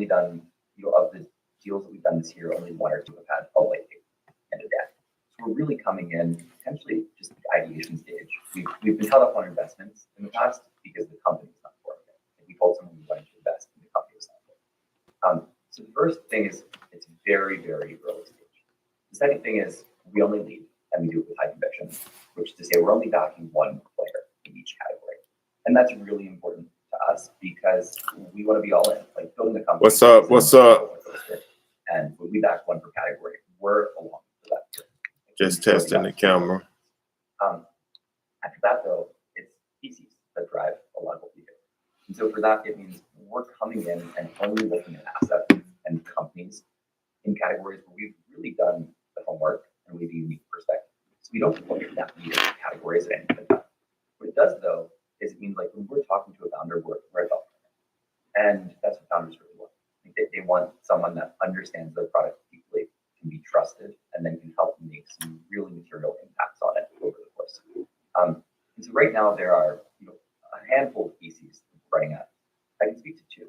only done, of the deals that we've done this year, only one or two have had a white paper and a deck. So we're really coming in potentially just the ideation stage. We've been held up on investments in the past because the company's not forming it. And we told someone we wanted to invest and the company was not forming. So the first thing is it's very, very early stage. The second thing is we only lead and we do it with high conviction, which is to say we're only backing one player in each category. And that's really important to us because we want to be all in, like building the company. What's up? What's up? And when we back one per category, we're along for that. Just testing the camera. After that, though, it's theses that drive a lot of what we do. And so for that, it means we're coming in and only looking at assets and companies in categories where we've really done the homework and we have a unique perspective. So we don't look at that many different categories at any given time. What it does, though, is it means like when we're talking to a founder, we're a thought partner. And that's what founders really want. They want someone that understands their product deeply, can be trusted, and then can help make some really material impacts on it over the course. And so right now there are a handful of theses we're running at. I can speak to two.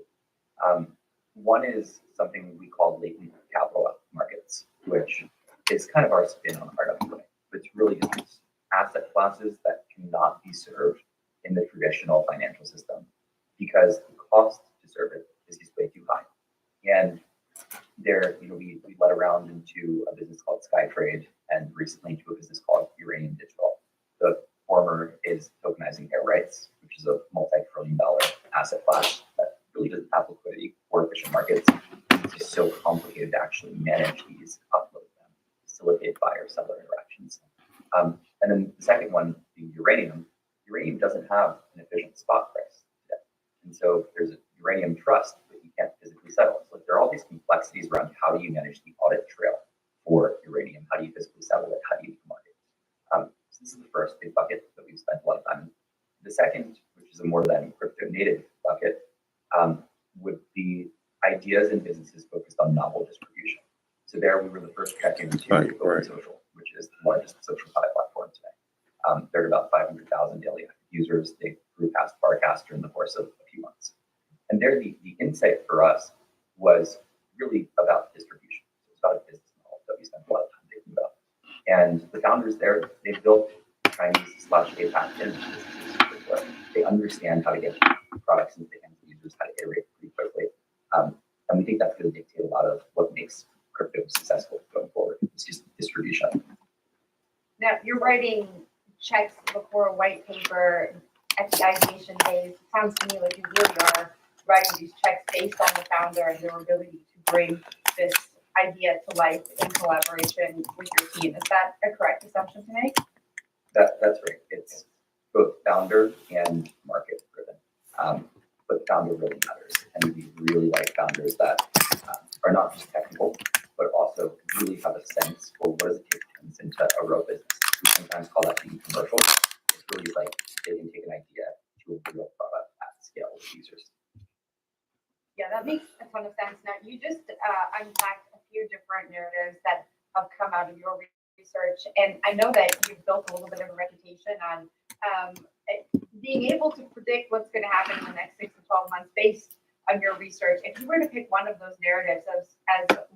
One is something we call latent capital markets, which is kind of our spin on RWA. It's really just asset classes that cannot be served in the traditional financial system because the cost to serve it is just way too high. And there, we led around into a business called Skytrade and recently into a business called Uranium Digital. The former is tokenizing air rights, which is a multi-trillion-dollar asset class that really doesn't have liquidity or efficient markets. It's just so complicated to actually manage these, upload them, facilitate buyer-seller interactions. And then the second one being uranium. Uranium doesn't have an efficient spot price today. And so there's a uranium trust, but you can't physically settle. So there are all these complexities around how do you manage the audit trail for uranium? How do you physically settle it? How do you market? So this is the first big bucket that we've spent a lot of time in. The second, which is a more than crypto native bucket, would be ideas and businesses focused on novel distribution. So there we were the first check into Open Social, which is the largest social platform today. They're at about 500,000 daily active users. They grew past Barcaster in the course of a few months. And there, the insight for us was really about distribution. It's about a business model that we spent a lot of time thinking about. And the founders there, they built Chinese/APAC businesses. They understand how to get products into the hands of users, how to iterate pretty quickly. And we think that's going to dictate a lot of what makes crypto successful going forward. It's just distribution. Now, you're writing checks before a white paper at the ideation phase. It sounds to me like you really are writing these checks based on the founder and their ability to bring this idea to life in collaboration with your team. Is that a correct assumption to make? That's right. It's both founder and market driven. But founder really matters. And we really like founders that are not just technical, but also really have a sense for what does it take to turn this into a real business. We sometimes call that being commercial. It's really like they can take an idea to a real product at scale with users. Yeah, that makes a ton of sense. Now, you just unpacked a few different narratives that have come out of your research, and I know that you've built a little bit of a reputation on being able to predict what's going to happen in the next 6 to 12 months based on your research. If you were to pick one of those narratives as